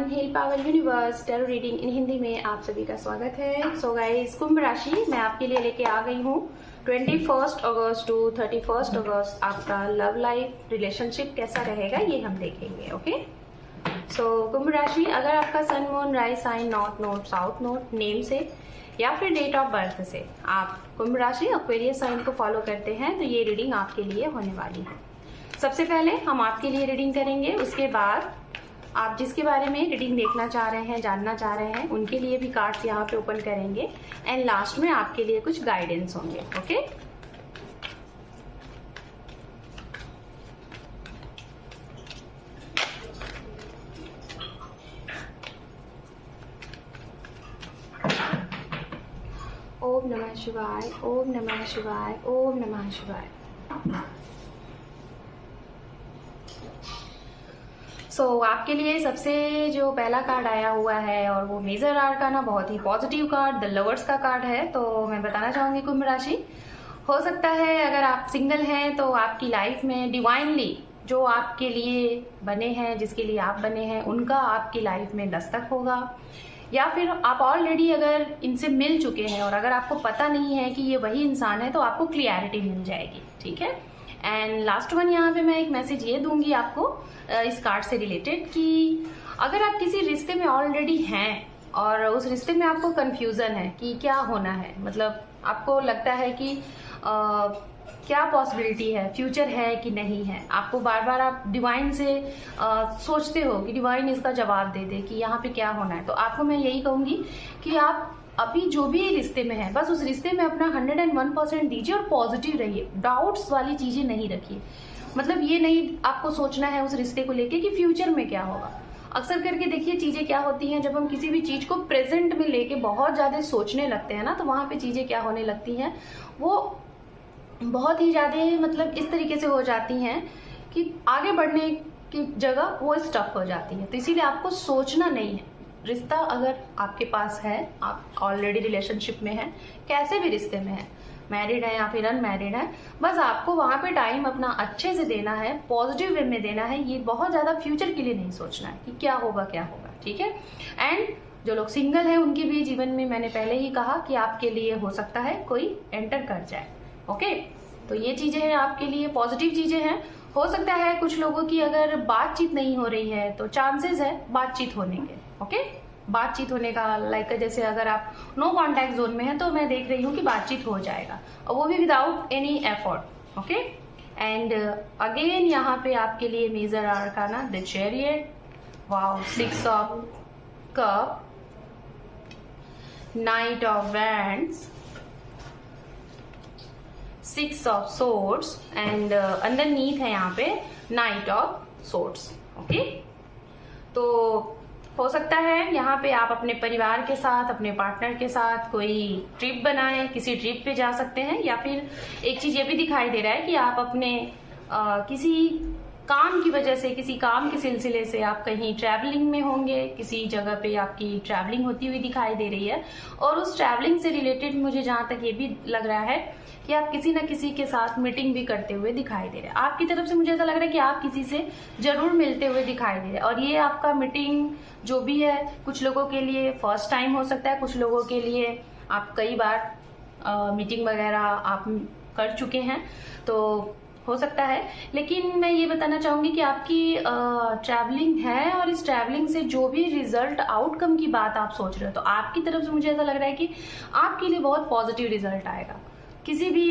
Everyone, hill power universe tarot reading in Hindi में आप सभी का स्वागत है। सो गाइस, कुंभ राशि मैं आपके लिए लेके आ गई हूँ 21 अगस्त टू 31 अगस्त आपका लव लाइफ रिलेशनशिप कैसा रहेगा ये हम देखेंगे। ओके, सो कुंभ राशि, अगर आपका sun moon rise sign north node south node name से या फिर डेट ऑफ बर्थ से आप कुंभ राशि एक्वेरियस साइन को फॉलो करते हैं तो ये रीडिंग आपके लिए होने वाली है। सबसे पहले हम आपके लिए रीडिंग करेंगे, उसके बाद आप जिसके बारे में रीडिंग देखना चाह रहे हैं, जानना चाह रहे हैं, उनके लिए भी कार्ड्स यहाँ पे ओपन करेंगे एंड लास्ट में आपके लिए कुछ गाइडेंस होंगे। ओके, ओम नमः शिवाय, ओम नमः शिवाय, ओम नमः शिवाय। आपके लिए सबसे जो पहला कार्ड आया हुआ है और वो मेजर आर्काना, बहुत ही पॉजिटिव कार्ड, द लवर्स का कार्ड है। तो मैं बताना चाहूंगी कुंभ राशि, हो सकता है अगर आप सिंगल हैं तो आपकी लाइफ में डिवाइनली जो आपके लिए बने हैं, जिसके लिए आप बने हैं, उनका आपकी लाइफ में दस्तक होगा, या फिर आप ऑलरेडी अगर इनसे मिल चुके हैं और अगर आपको पता नहीं है कि ये वही इंसान है तो आपको क्लियरिटी मिल जाएगी। ठीक है, एंड लास्ट वन यहाँ पे मैं एक मैसेज ये दूंगी आपको इस कार्ड से रिलेटेड कि अगर आप किसी रिश्ते में ऑलरेडी हैं और उस रिश्ते में आपको कंफ्यूजन है कि क्या होना है, मतलब आपको लगता है कि क्या पॉसिबिलिटी है, फ्यूचर है कि नहीं है, आपको बार बार आप डिवाइन से सोचते हो कि डिवाइन इसका जवाब दे दे कि यहाँ पे क्या होना है, तो आपको मैं यही कहूंगी कि आप अभी जो भी रिश्ते में है बस उस रिश्ते में अपना 101% दीजिए और पॉजिटिव रहिए, डाउट्स वाली चीजें नहीं रखिए। मतलब ये नहीं आपको सोचना है उस रिश्ते को लेके कि फ्यूचर में क्या होगा। अक्सर करके देखिए चीजें क्या होती हैं, जब हम किसी भी चीज को प्रेजेंट में लेके बहुत ज्यादा सोचने लगते हैं ना, तो वहां पे चीजें क्या होने लगती हैं, वो बहुत ही ज्यादा मतलब इस तरीके से हो जाती हैं कि आगे बढ़ने की जगह वो स्टक हो जाती है। तो इसीलिए आपको सोचना नहीं है। रिश्ता अगर आपके पास है, आप ऑलरेडी रिलेशनशिप में हैं, कैसे भी रिश्ते में हैं, मैरिड है या फिर अनमैरिड है, बस आपको वहां पे टाइम अपना अच्छे से देना है, पॉजिटिव वे में देना है। ये बहुत ज्यादा फ्यूचर के लिए नहीं सोचना है कि क्या होगा क्या होगा। ठीक है, एंड जो लोग सिंगल हैं उनके भी जीवन में मैंने पहले ही कहा कि आपके लिए हो सकता है कोई एंटर कर जाए। ओके, तो ये चीजें हैं आपके लिए पॉजिटिव चीजें हैं। हो सकता है कुछ लोगों की अगर बातचीत नहीं हो रही है तो चांसेस है बातचीत होने के। ओके, बातचीत होने का लाइक जैसे अगर आप नो कांटेक्ट जोन में है तो मैं देख रही हूँ कि बातचीत हो जाएगा, और वो भी without any effort. Okay, and again यहाँ पे आपके लिए major arcana the chariot, wow, 6 of cup, knight of wands, 6 of swords and underneath है यहाँ पे नाइट ऑफ सोर्ड्स। ओके, तो हो सकता है यहाँ पे आप अपने परिवार के साथ, अपने पार्टनर के साथ कोई ट्रिप बनाएं, किसी ट्रिप पे जा सकते हैं, या फिर एक चीज ये भी दिखाई दे रहा है कि आप अपने किसी काम की वजह से, किसी काम के सिलसिले से आप कहीं ट्रैवलिंग में होंगे, किसी जगह पे आपकी ट्रैवलिंग होती हुई दिखाई दे रही है, और उस ट्रैवलिंग से रिलेटेड मुझे जहां तक ये भी लग रहा है कि आप किसी न किसी के साथ मीटिंग भी करते हुए दिखाई दे रहे हैं। आपकी तरफ से मुझे ऐसा लग रहा है कि आप किसी से जरूर मिलते हुए दिखाई दे रहे हैं, और ये आपका मीटिंग जो भी है कुछ लोगों के लिए फर्स्ट टाइम हो सकता है, कुछ लोगों के लिए आप कई बार मीटिंग वगैरह आप कर चुके हैं तो हो सकता है। लेकिन मैं ये बताना चाहूंगी कि आपकी ट्रैवलिंग है, और इस ट्रैवलिंग से जो भी रिजल्ट आउटकम की बात आप सोच रहे हो तो आपकी तरफ से मुझे ऐसा लग रहा है कि आपके लिए बहुत पॉजिटिव रिजल्ट आएगा। किसी भी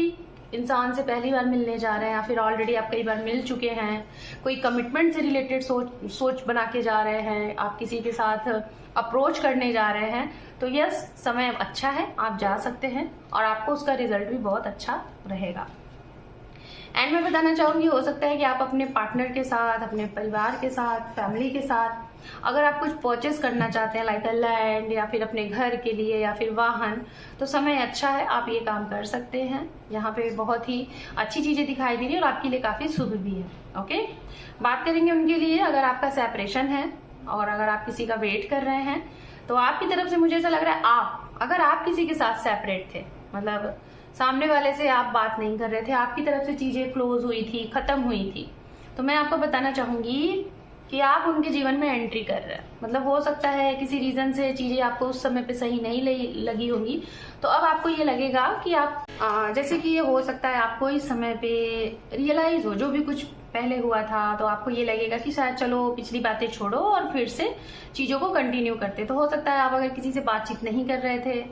इंसान से पहली बार मिलने जा रहे हैं या फिर ऑलरेडी आप कई बार मिल चुके हैं, कोई कमिटमेंट से रिलेटेड सोच बना के जा रहे हैं, आप किसी के साथ अप्रोच करने जा रहे हैं, तो यस, समय अच्छा है, आप जा सकते हैं और आपको उसका रिजल्ट भी बहुत अच्छा रहेगा। एंड मैं बताना चाहूंगी, हो सकता है कि आप अपने पार्टनर के साथ, अपने परिवार के साथ, फैमिली के साथ अगर आप कुछ परचेस करना चाहते हैं लाइक लैंड या फिर अपने घर के लिए या फिर वाहन, तो समय अच्छा है, आप ये काम कर सकते हैं। यहाँ पे बहुत ही अच्छी चीजें दिखाई दे रही है और आपके लिए काफी शुभ भी है। ओके, बात करेंगे उनके लिए अगर आपका सेपरेशन है और अगर आप किसी का वेट कर रहे हैं, तो आपकी तरफ से मुझे ऐसा लग रहा है अगर आप किसी के साथ सेपरेट थे, मतलब सामने वाले से आप बात नहीं कर रहे थे, आपकी तरफ से चीजें क्लोज हुई थी, खत्म हुई थी, तो मैं आपको बताना चाहूंगी कि आप उनके जीवन में एंट्री कर रहे हैं। मतलब हो सकता है किसी रीजन से चीजें आपको उस समय पे सही नहीं लगी होंगी, तो अब आपको ये लगेगा कि आप जैसे कि ये हो सकता है आपको इस समय पे रियलाइज हो जो भी कुछ पहले हुआ था, तो आपको ये लगेगा कि शायद चलो पिछली बातें छोड़ो और फिर से चीजों को कंटिन्यू करते। तो हो सकता है आप अगर किसी से बातचीत नहीं कर रहे थे,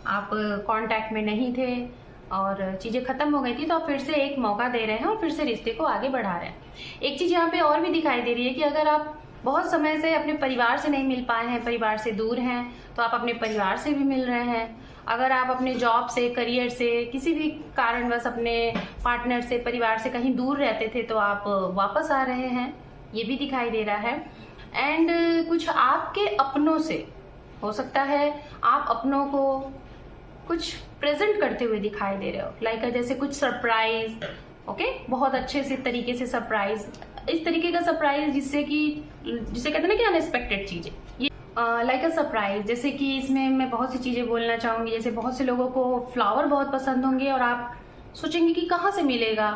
आप कांटेक्ट में नहीं थे और चीजें खत्म हो गई थी, तो आप फिर से एक मौका दे रहे हैं और फिर से रिश्ते को आगे बढ़ा रहे हैं। एक चीज यहाँ पे और भी दिखाई दे रही है कि अगर आप बहुत समय से अपने परिवार से नहीं मिल पाए हैं, परिवार से दूर हैं, तो आप अपने परिवार से भी मिल रहे हैं। अगर आप अपने जॉब से, करियर से, किसी भी कारणवश अपने पार्टनर से, परिवार से कहीं दूर रहते थे, तो आप वापस आ रहे हैं, ये भी दिखाई दे रहा है। एंड कुछ आपके अपनों से हो सकता है आप अपनों को कुछ प्रेजेंट करते हुए दिखाई दे रहे हो, लाइक जैसे कुछ सरप्राइज, ओके, बहुत अच्छे से तरीके से सरप्राइज, इस तरीके का सरप्राइज जिसे कहते हैं ना कि अनएक्सपेक्टेड चीजें, ये लाइक अ सरप्राइज। जैसे कि इसमें मैं बहुत सी चीजें बोलना चाहूंगी, जैसे बहुत से लोगों को फ्लावर बहुत पसंद होंगे और आप सोचेंगे कि कहाँ से मिलेगा,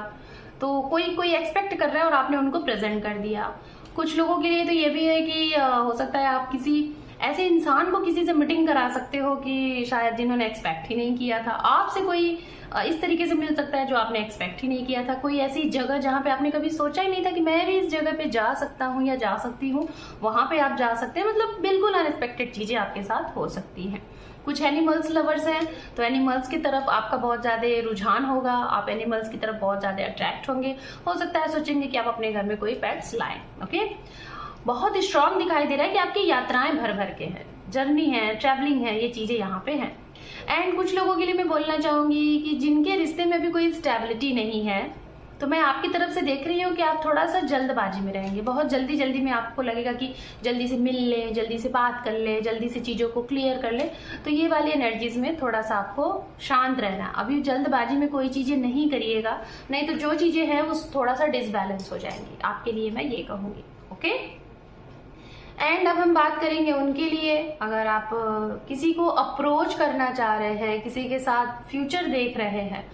तो कोई एक्सपेक्ट कर रहा है और आपने उनको प्रेजेंट कर दिया। कुछ लोगों के लिए तो ये भी है कि हो सकता है आप किसी ऐसे इंसान को किसी से मीटिंग करा सकते हो कि शायद जिन्होंने एक्सपेक्ट ही नहीं किया था, आपसे कोई इस तरीके से मिल सकता है जो आपने एक्सपेक्ट ही नहीं किया था। कोई ऐसी जगह जहां पे आपने कभी सोचा ही नहीं था कि मैं भी इस जगह पे जा सकता हूं या जा सकती हूं, वहां पे आप जा सकते हैं। मतलब बिल्कुल अनएक्सपेक्टेड चीजें आपके साथ हो सकती हैं। कुछ एनिमल्स लवर्स हैं, तो एनिमल्स की तरफ आपका बहुत ज्यादा रुझान होगा, आप एनिमल्स की तरफ बहुत ज्यादा अट्रैक्ट होंगे। हो सकता है सोचेंगे कि आप अपने घर में कोई पेट्स लाएं। ओके, बहुत स्ट्रांग दिखाई दे रहा है कि आपकी यात्राएं भर भर के हैं, जर्नी है, ट्रैवलिंग है, ये चीजें यहाँ पे हैं। एंड कुछ लोगों के लिए मैं बोलना चाहूंगी कि जिनके रिश्ते में भी कोई स्टेबिलिटी नहीं है, तो मैं आपकी तरफ से देख रही हूँ कि आप थोड़ा सा जल्दबाजी में रहेंगे। बहुत जल्दी में आपको लगेगा कि जल्दी से मिल ले, जल्दी से बात कर ले, जल्दी से चीजों को क्लियर कर ले। तो ये वाली एनर्जीज में थोड़ा सा आपको शांत रहना। अभी जल्दबाजी में कोई चीजें नहीं करिएगा, नहीं तो जो चीजें हैं वो थोड़ा सा डिसबैलेंस हो जाएंगी। आपके लिए मैं ये कहूंगी। ओके, एंड अब हम बात करेंगे उनके लिए, अगर आप किसी को अप्रोच करना चाह रहे हैं, किसी के साथ फ्यूचर देख रहे हैं,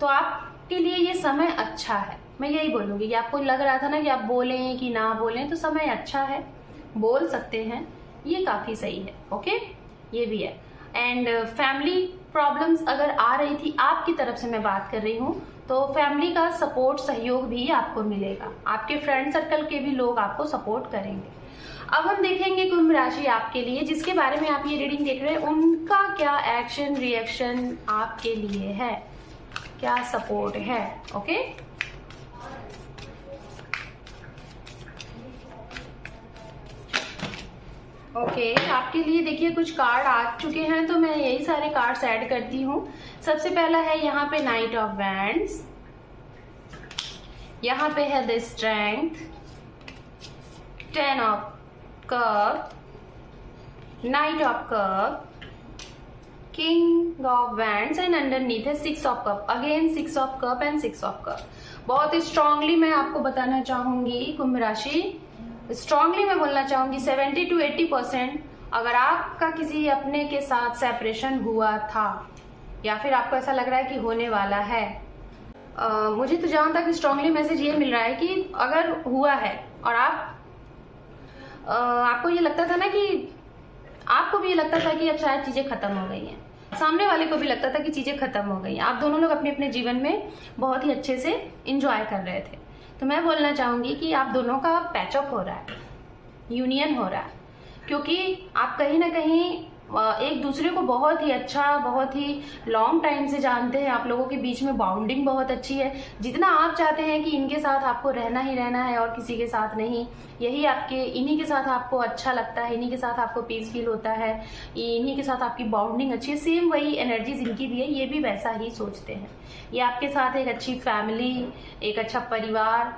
तो आपके लिए ये समय अच्छा है। मैं यही बोलूंगी कि आपको लग रहा था ना कि आप बोलें कि ना बोलें, तो समय अच्छा है, बोल सकते हैं, ये काफी सही है। ओके, ये भी है। एंड फैमिली प्रॉब्लम्स अगर आ रही थी, आपकी तरफ से मैं बात कर रही हूँ, तो फैमिली का सपोर्ट, सहयोग भी आपको मिलेगा। आपके फ्रेंड सर्कल के भी लोग आपको सपोर्ट करेंगे। अब हम देखेंगे कुंभ राशि आपके लिए, जिसके बारे में आप ये रीडिंग देख रहे हैं, उनका क्या एक्शन रिएक्शन आपके लिए है, क्या सपोर्ट है। ओके, ओके, आपके लिए देखिए कुछ कार्ड आ चुके हैं, तो मैं यही सारे कार्ड्स ऐड करती हूँ। सबसे पहला है यहाँ पे नाइट ऑफ वैंड्स, यहाँ पे है the strength, 10 of cup, knight of cup, king of wands and underneath है 6 of cup. Again 6 of cup and 6 of cup. बहुत स्ट्रांगली मैं आपको बताना चाहूंगी कुंभ राशि, स्ट्रांगली मैं बोलना चाहूंगी 70 to 80% अगर आपका किसी अपने के साथ सेपरेशन हुआ था या फिर आपको ऐसा लग रहा है कि होने वाला है, मुझे तो जहां तक स्ट्रांगली मैसेज ये मिल रहा है कि अगर हुआ है और आपको ये लगता था ना कि आपको भी ये लगता था कि अब शायद चीजें खत्म हो गई हैं, सामने वाले को भी लगता था कि चीजें खत्म हो गई हैं, आप दोनों लोग अपने अपने जीवन में बहुत ही अच्छे से एंजॉय कर रहे थे, तो मैं बोलना चाहूंगी कि आप दोनों का पैचअप हो रहा है, यूनियन हो रहा है, क्योंकि आप कहीं ना कहीं एक दूसरे को बहुत ही अच्छा, बहुत ही लॉन्ग टाइम से जानते हैं। आप लोगों के बीच में बाउंडिंग बहुत अच्छी है। जितना आप चाहते हैं कि इनके साथ आपको रहना ही रहना है और किसी के साथ नहीं, यही आपके, इन्हीं के साथ आपको अच्छा लगता है, इन्हीं के साथ आपको पीस फील होता है, इन्हीं के साथ आपकी बाउंडिंग अच्छी है, सेम वही एनर्जीज इनकी भी है, ये भी वैसा ही सोचते हैं। ये आपके साथ एक अच्छी फैमिली, एक अच्छा परिवार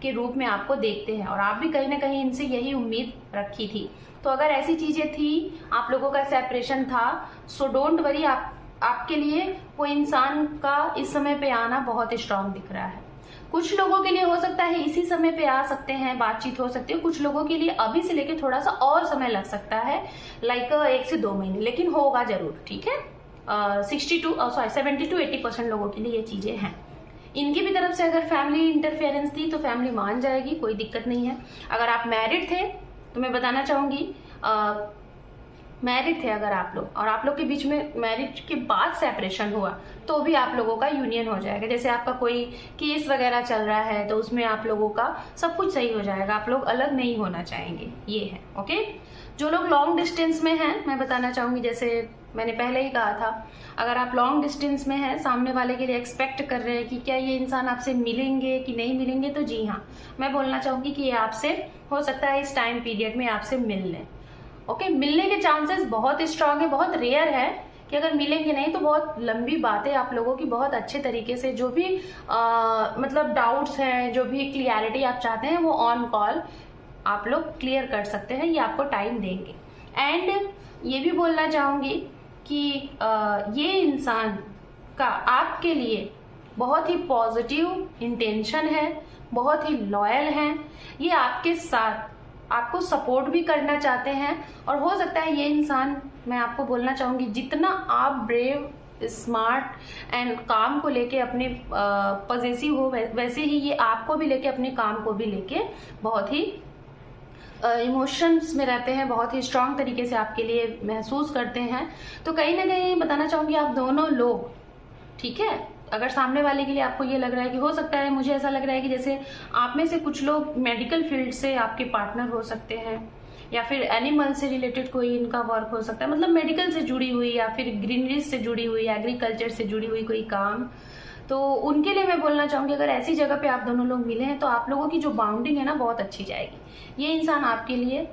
के रूप में आपको देखते हैं और आप भी कहीं ना कहीं इनसे यही उम्मीद रखी थी। तो अगर ऐसी चीजें थी, आप लोगों का सेपरेशन था, सो डोंट वरी, आपके लिए वो इंसान का इस समय पे आना बहुत स्ट्रांग दिख रहा है। कुछ लोगों के लिए हो सकता है इसी समय पे आ सकते हैं, बातचीत हो सकती है, कुछ लोगों के लिए अभी से लेके थोड़ा सा और समय लग सकता है, लाइक 1 से 2 महीने, लेकिन होगा जरूर। ठीक है, 70 to 80% लोगों के लिए ये चीजें हैं। इनकी भी तरफ से अगर फैमिली इंटरफेरेंस थी तो फैमिली मान जाएगी, कोई दिक्कत नहीं है। अगर आप मैरिड थे तो मैं बताना चाहूंगी, मैरिड थे अगर आप लोग और आप लोग के बीच में मैरिज के बाद सेपरेशन हुआ तो भी आप लोगों का यूनियन हो जाएगा। जैसे आपका कोई केस वगैरह चल रहा है तो उसमें आप लोगों का सब कुछ सही हो जाएगा, आप लोग अलग नहीं होना चाहेंगे, ये है। ओके, जो लोग लॉन्ग डिस्टेंस में हैं मैं बताना चाहूंगी, जैसे मैंने पहले ही कहा था, अगर आप लॉन्ग डिस्टेंस में हैं, सामने वाले के लिए एक्सपेक्ट कर रहे हैं कि क्या ये इंसान आपसे मिलेंगे कि नहीं मिलेंगे, तो जी हाँ, मैं बोलना चाहूंगी कि ये आपसे हो सकता है इस टाइम पीरियड में आपसे मिल लें। ओके, मिलने के चांसेस बहुत स्ट्रांग है, बहुत रेयर है कि अगर मिलेंगे नहीं तो बहुत लंबी बातें आप लोगों की बहुत अच्छे तरीके से, जो भी मतलब डाउट्स हैं, जो भी क्लियरिटी आप चाहते हैं वो ऑन कॉल आप लोग क्लियर कर सकते हैं, ये आपको टाइम देंगे। एंड ये भी बोलना चाहूंगी कि ये इंसान का आपके लिए बहुत ही पॉजिटिव इंटेंशन है, बहुत ही लॉयल हैं, ये आपके साथ आपको सपोर्ट भी करना चाहते हैं। और हो सकता है ये इंसान, मैं आपको बोलना चाहूंगी, जितना आप ब्रेव, स्मार्ट एंड काम को लेके अपने पॉजिटिव हो, वैसे ही ये आपको भी लेके, अपने काम को भी लेके बहुत ही इमोशंस में रहते हैं, बहुत ही स्ट्रांग तरीके से आपके लिए महसूस करते हैं। तो कहीं ना कहीं बताना चाहूंगी आप दोनों लोग, ठीक है, अगर सामने वाले के लिए आपको ये लग रहा है कि हो सकता है, मुझे ऐसा लग रहा है कि जैसे आप में से कुछ लोग मेडिकल फील्ड से आपके पार्टनर हो सकते हैं, या फिर एनिमल से रिलेटेड कोई इनका वर्क हो सकता है, मतलब मेडिकल से जुड़ी हुई या फिर ग्रीनरी से जुड़ी हुई, एग्रीकल्चर से जुड़ी हुई कोई काम, तो उनके लिए मैं बोलना चाहूंगी अगर ऐसी जगह पे आप दोनों लोग मिले हैं तो आप लोगों की जो बाउंडिंग है ना बहुत अच्छी जाएगी। ये इंसान आपके लिए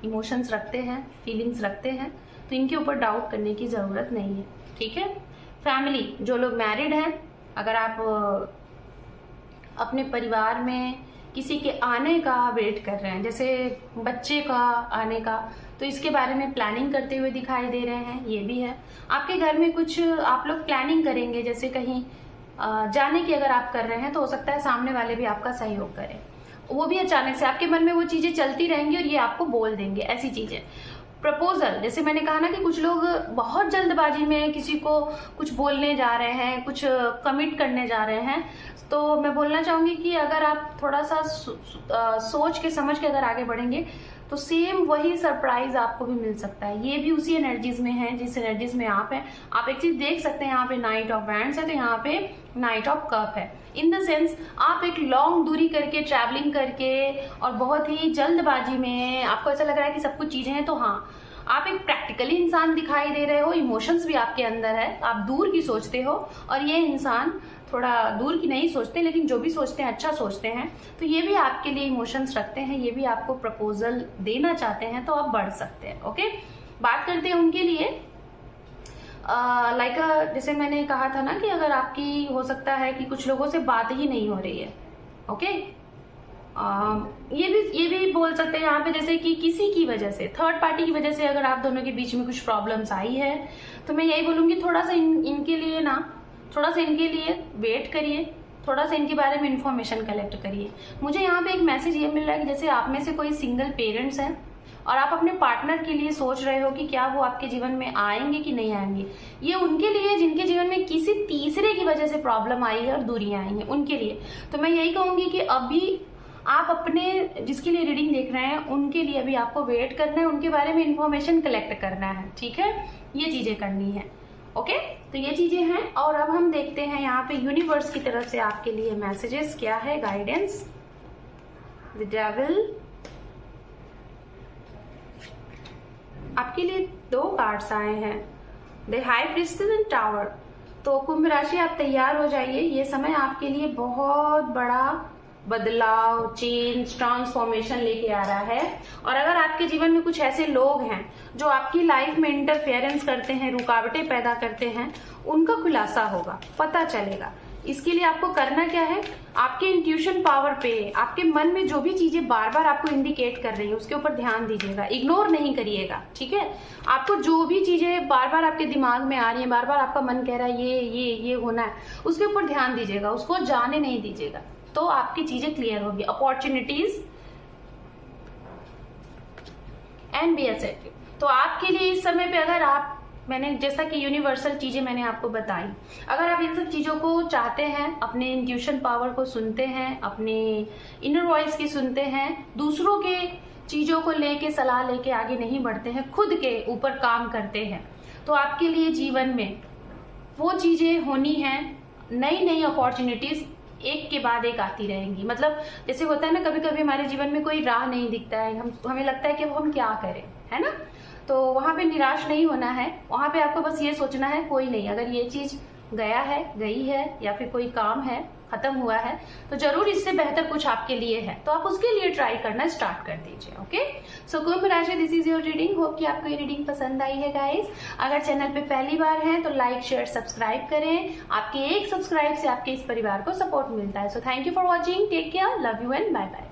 इमोशंस रखते हैं, फीलिंग्स रखते हैं, तो इनके ऊपर डाउट करने की जरूरत नहीं है, ठीक है। फैमिली, जो लोग मैरिड हैं, अगर आप अपने परिवार में किसी के आने का वेट कर रहे हैं, जैसे बच्चे का आने का, तो इसके बारे में प्लानिंग करते हुए दिखाई दे रहे हैं, ये भी है। आपके घर में कुछ आप लोग प्लानिंग करेंगे, जैसे कहीं जाने की अगर आप कर रहे हैं तो हो सकता है सामने वाले भी आपका सहयोग करें, वो भी अचानक से आपके मन में वो चीजें चलती रहेंगी और ये आपको बोल देंगे ऐसी चीजें। प्रपोजल, जैसे मैंने कहा ना कि कुछ लोग बहुत जल्दबाजी में किसी को कुछ बोलने जा रहे हैं, कुछ कमिट करने जा रहे हैं, तो मैं बोलना चाहूंगी कि अगर आप थोड़ा सा सोच के समझ के अगर आगे बढ़ेंगे तो सेम वही सरप्राइज आपको भी मिल सकता है। ये भी उसी एनर्जीज में है जिस एनर्जीज में आप हैं। आप एक चीज देख सकते हैं, यहाँ पे नाइट ऑफ वैंड्स है तो यहाँ पे नाइट ऑफ कप है। इन द सेंस आप एक लॉन्ग दूरी करके, ट्रैवलिंग करके और बहुत ही जल्दबाजी में आपको ऐसा लग रहा है कि सब कुछ चीजें हैं, तो हाँ, आप एक प्रैक्टिकली इंसान दिखाई दे रहे हो, इमोशंस भी आपके अंदर है, आप दूर की सोचते हो, और ये इंसान थोड़ा दूर की नहीं सोचते, लेकिन जो भी सोचते हैं अच्छा सोचते हैं, तो ये भी आपके लिए इमोशंस रखते हैं, ये भी आपको प्रपोजल देना चाहते हैं, तो आप बढ़ सकते हैं। ओके, बात करते हैं उनके लिए। जैसे मैंने कहा था ना कि अगर आपकी हो सकता है कि कुछ लोगों से बात ही नहीं हो रही है, ओके, ये भी बोल सकते हैं यहाँ पे, जैसे कि किसी की वजह से, थर्ड पार्टी की वजह से अगर आप दोनों के बीच में कुछ प्रॉब्लम्स आई है, तो मैं यही बोलूंगी थोड़ा सा इनके लिए ना, थोड़ा सा इनके लिए वेट करिए, थोड़ा सा इनके बारे में इंफॉर्मेशन कलेक्ट करिए। मुझे यहाँ पे एक मैसेज ये मिल रहा है कि जैसे आप में से कोई सिंगल पेरेंट्स हैं और आप अपने पार्टनर के लिए सोच रहे हो कि क्या वो आपके जीवन में आएंगे कि नहीं आएंगे। ये उनके लिए जिनके जीवन में किसी तीसरे की वजह से प्रॉब्लम आई है और दूरियां आई हैं, उनके लिए। तो मैं यही कहूंगी कि अभी आप अपने जिसके लिए रीडिंग देख रहे हैं उनके लिए अभी आपको वेट करना है, उनके बारे में इंफॉर्मेशन कलेक्ट करना है, ठीक है, ये चीजें करनी है। ओके, तो ये चीजें हैं। और अब हम देखते हैं यहाँ पे यूनिवर्स की तरफ से आपके लिए मैसेजेस क्या है, गाइडेंस। द डेविल, आपके लिए 2 कार्ड्स आए हैं, the high priestess and tower. तो कुंभ राशि, आप तैयार हो जाइए, ये समय आपके लिए बहुत बड़ा बदलाव, चेंज, ट्रांसफॉर्मेशन लेके आ रहा है। और अगर आपके जीवन में कुछ ऐसे लोग हैं जो आपकी लाइफ में इंटरफेरेंस करते हैं, रुकावटें पैदा करते हैं, उनका खुलासा होगा, पता चलेगा। इसके लिए आपको करना क्या है, आपके इंट्यूशन पावर पे, आपके मन में जो भी चीजें बार बार आपको इंडिकेट कर रही है उसके ऊपर ध्यान दीजिएगा, इग्नोर नहीं करिएगा, ठीक है। आपको जो भी चीजें बार बार आपके दिमाग में आ रही है, बार बार आपका मन कह रहा है ये होना है, उसके ऊपर ध्यान दीजिएगा, उसको जाने नहीं दीजिएगा, तो आपकी चीजें क्लियर होगी। Opportunities and be assertive. तो आपके लिए इस समय पे अगर आप मैंने जैसा कि यूनिवर्सल चीजें मैंने आपको बताई, अगर आप इन सब चीजों को चाहते हैं, अपने इंट्यूशन पावर को सुनते हैं, अपने इनर वॉइस की सुनते हैं, दूसरों के चीजों को लेके सलाह लेके आगे नहीं बढ़ते हैं, खुद के ऊपर काम करते हैं, तो आपके लिए जीवन में वो चीजें होनी है, नई नई अपॉर्चुनिटीज एक के बाद एक आती रहेंगी। मतलब जैसे होता है ना, कभी कभी हमारे जीवन में कोई राह नहीं दिखता है, हमें लगता है कि अब हम क्या करें, है ना। तो वहां पे निराश नहीं होना है, वहां पे आपको बस ये सोचना है कोई नहीं, अगर ये चीज गया है, गई है, या फिर कोई काम है खत्म हुआ है, तो जरूर इससे बेहतर कुछ आपके लिए है, तो आप उसके लिए ट्राई करना स्टार्ट कर दीजिए। ओके, सो कुंभ राशि, this is your reading. Hope कि आपको ये रीडिंग पसंद आई है गाइस। अगर चैनल पे पहली बार है तो लाइक शेयर सब्सक्राइब करें, आपके एक सब्सक्राइब से आपके इस परिवार को सपोर्ट मिलता है। So thank you for watching, take care, love you and bye bye.